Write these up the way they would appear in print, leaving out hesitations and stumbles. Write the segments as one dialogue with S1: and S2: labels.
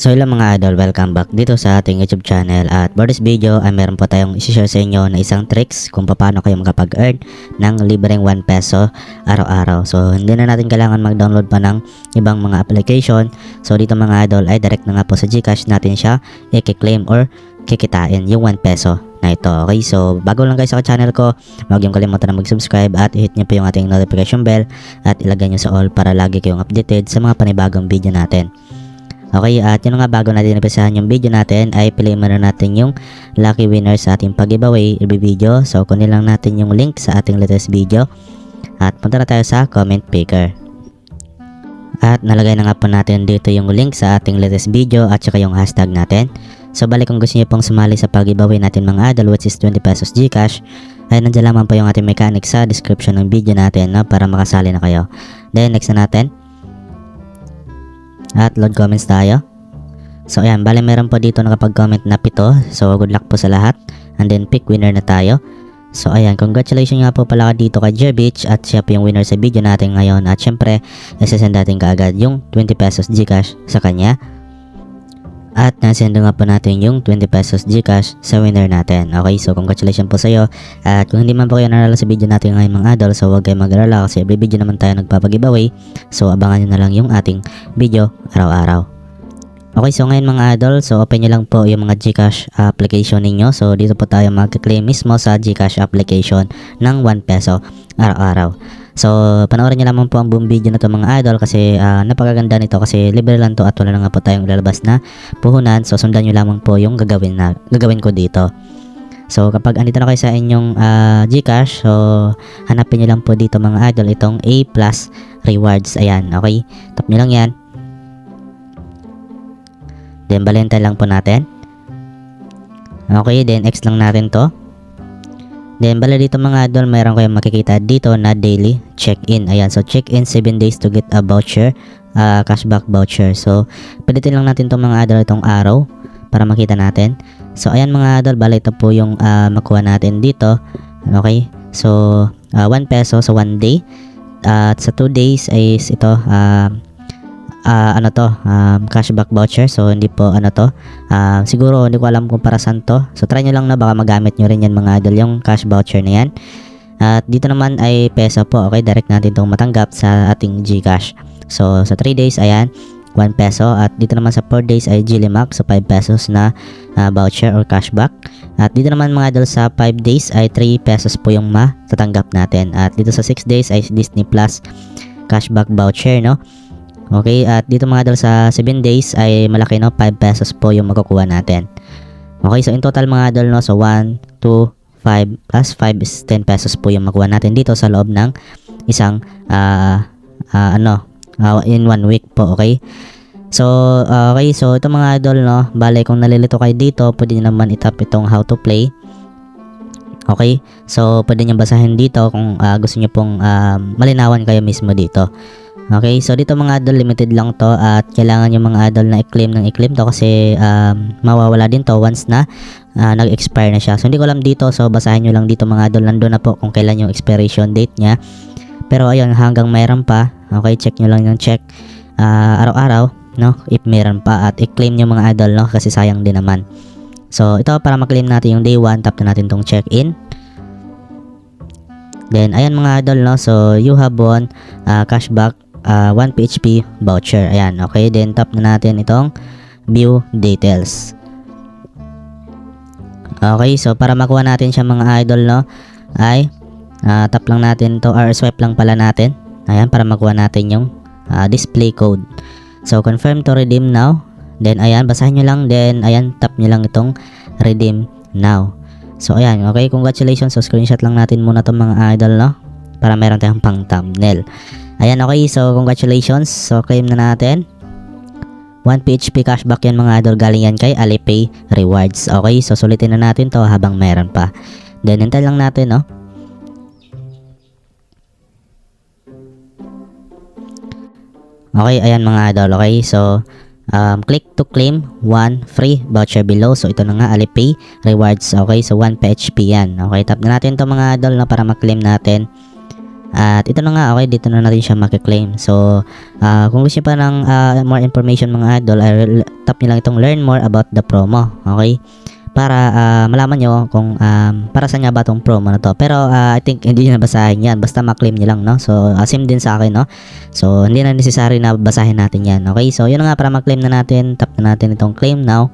S1: So hello mga idol, welcome back dito sa ating YouTube channel. At for this video ay meron po tayong isi-share sa inyo na isang tricks kung paano kayo makapag-earn ng libreng 1 peso araw-araw. So hindi na natin kailangan mag-download pa ng ibang mga application. So dito mga idol ay direct na nga po sa GCash natin siya i-claim or kikitain yung 1 peso na ito. Okay, so bago lang guys sa channel ko, huwag yung kalimutan na mag-subscribe at i-hit nyo po yung ating notification bell at ilagay nyo sa all para lagi kayong updated sa mga panibagong video natin. Okay, at yun nga, bago natin napisahan yung video natin ay piliin muna natin yung lucky winner sa ating pag-giveaway video. So kunin lang natin yung link sa ating latest video at punta na tayo sa comment picker. At nalagay na nga po natin dito yung link sa ating latest video at saka yung hashtag natin. So balik kung gusto niyo pong sumali sa pag-giveaway natin mga idol, which is 20 pesos GCash, ay nandiyan lamang po yung ating mechanic sa description ng video natin para makasali na kayo. Then next na natin. At load comments tayo. So ayan, bale meron po dito nakapag-comment na 7. So good luck po sa lahat. And then pick winner na tayo. So ayan, congratulations nga po pala dito kay Jerbich at siya po yung winner sa video natin ngayon. At syempre, isasend natin kaagad yung 20 pesos GCash sa kanya. At nasendo nga po natin yung 20 pesos GCash sa winner natin. Okay, so congratulations po sa iyo. At kung hindi man po kayo nanalo sa video natin ngayon mga idol, so huwag kayo mag-alala kasi every video naman tayo nagpapag-giveaway. So abangan nyo na lang yung ating video araw-araw. Okay, so ngayon mga idol, so open nyo lang po yung mga GCash application ninyo. So dito po tayo mag-claim mismo sa GCash application ng 1 peso araw-araw. So panoorin nyo lamang po ang buong video na to mga idol kasi napakaganda nito kasi libre lang to at wala na nga po tayong lalabas na puhunan. So sundan nyo lamang po yung gagawin ko dito. So kapag andito na kayo sa inyong GCash, so hanapin nyo lang po dito mga idol itong A+ rewards. Ayan, okay, tap nyo lang yan. Then balenta lang po natin. Okay, then X lang natin to. Then bala dito mga idol, mayroon kayong makikita dito na daily check-in. Ayan, so check-in 7 days to get a voucher, cashback voucher. So pilitin lang natin itong mga idol itong araw para makita natin. So ayan mga idol, bala ito po yung makuha natin dito. Okay, so 1 peso sa 1 day. At sa 2 days is ito cashback voucher. So hindi po siguro hindi ko alam kung para saan to. So try nyo lang na baka magamit nyo rin yan mga idol yung cash voucher na yan. At dito naman ay peso po. Okay, direct natin itong matanggap sa ating GCash. So sa 3 days ayan 1 peso at dito naman sa 4 days ay GLimax, so 5 pesos na voucher or cashback. At dito naman mga idol sa 5 days ay 3 pesos po yung matatanggap natin. At dito sa 6 days ay Disney Plus cashback voucher, no? Okay, at dito mga idol sa 7 days ay malaki, no? 5 pesos po yung makukuha natin. Okay, so in total mga idol, no? So 1, 2, 5 plus 5 is 10 pesos po yung makuha natin dito sa loob ng isang in 1 week po. Okay, so okay, so ito mga idol, no? Bale kung nalilito kayo dito, pwede nyo naman itap itong how to play. Okay, so pwede nyo basahin dito kung gusto nyo pong malinawan kayo mismo dito. Okay, so dito mga idol, limited lang to at kailangan yung mga idol na i-claim to kasi mawawala din to once na nag-expire na siya. So hindi ko alam dito, so basahin nyo lang dito mga idol, nandun na po kung kailan yung expiration date niya. Pero ayun, hanggang mayroon pa. Okay, check nyo lang yung check araw-araw, no? If mayroon pa at i-claim nyo mga idol, no? Kasi sayang din naman. So ito, para ma-claim natin yung day 1, tap na natin tong check-in. Then ayan mga idol, no? So you have won cashback 1 PHP voucher. Ayan, okay, then tap na natin itong view details. Okay, so para makuha natin siya mga idol, no, ay tap lang natin to or swipe lang pala natin. Ayan, para makuha natin yung display code. So confirm to redeem now. Then ayan, basahin nyo lang. Then ayan, tap nyo lang itong redeem now. So ayan, okay, congratulations. So screenshot lang natin muna itong mga idol, no, para meron tayong pang thumbnail. Ayan, okay, so congratulations. So claim na natin 1 PHP cashback yan mga idol, galing yan kay Alipay Rewards. Okay, so sulitin na natin to habang meron pa. Then hintay lang natin, no. Okay, ayan mga idol. Okay, so click to claim 1 free voucher below. So ito na nga, Alipay Rewards. Okay, so 1 PHP yan. Okay, tap na natin to mga idol, no, para ma-claim natin At ito na nga, okay, dito na natin siya makiklaim. So, kung gusto nyo pa ng more information mga idol, ay tap nyo lang itong learn more about the promo, okay? Para malaman nyo kung para saan nga ba itong promo na to. Pero I think hindi nyo nabasahin yan, basta maklaim nyo lang, no? So, same din sa akin, no? So, hindi na necessary na basahin natin yan, okay? So, yun na nga, para maklaim na natin, tap na natin itong claim now.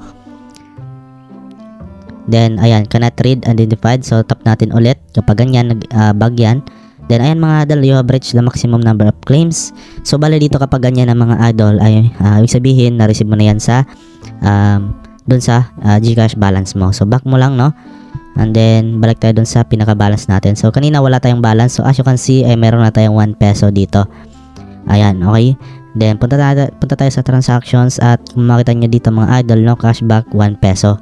S1: Then, ayan, cannot read identified. So, tap natin ulit kapag ganyan, bug yan. Then, ayan mga idol, you have reached the maximum number of claims. So, bali dito kapag ganyan ang mga idol, ay ibig sabihin, na-receive mo na yan sa dun sa Gcash balance mo. So, back mo lang, no? And then, balik tayo dun sa pinaka-balance natin. So, kanina wala tayong balance. So, as you can see, ay meron na tayong 1 peso dito. Ayan, okay? Then, punta tayo sa transactions at kung makita nyo dito mga idol, no? Cashback 1 peso.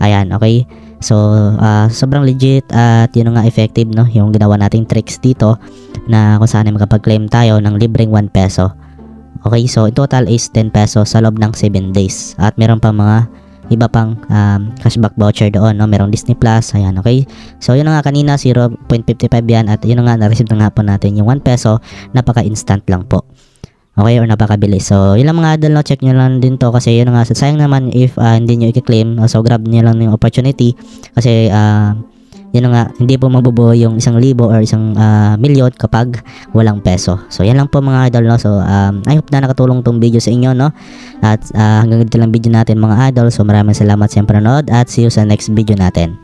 S1: Ayan, okay? So, sobrang legit at yun nga effective, no? Yung ginawa nating tricks dito na kung saan ay makapag-claim tayo ng libreng 1 peso. Okay, so in total is 10 pesos sa loob ng 7 days. At meron pa mga iba pang cashback voucher doon, no? Merong Disney Plus, ayan, okay? So, yun nga kanina, 0.55 yan at yun nga, na-receive na nga po natin yung 1 peso, napaka-instant lang po. Okay, or napakabilis. So, yun lang mga idol, no? Check nyo lang din to kasi yun nga, sayang naman if hindi nyo i-claim. So, grab nyo lang yung opportunity kasi yun nga, hindi po mabubuo yung 1,000 or 1 milyon kapag walang peso. So, yan lang po mga idol, no? So, I hope na nakatulong tong video sa inyo, no? At hanggang dito lang video natin mga idol. So, maraming salamat sa panonood at see you sa next video natin.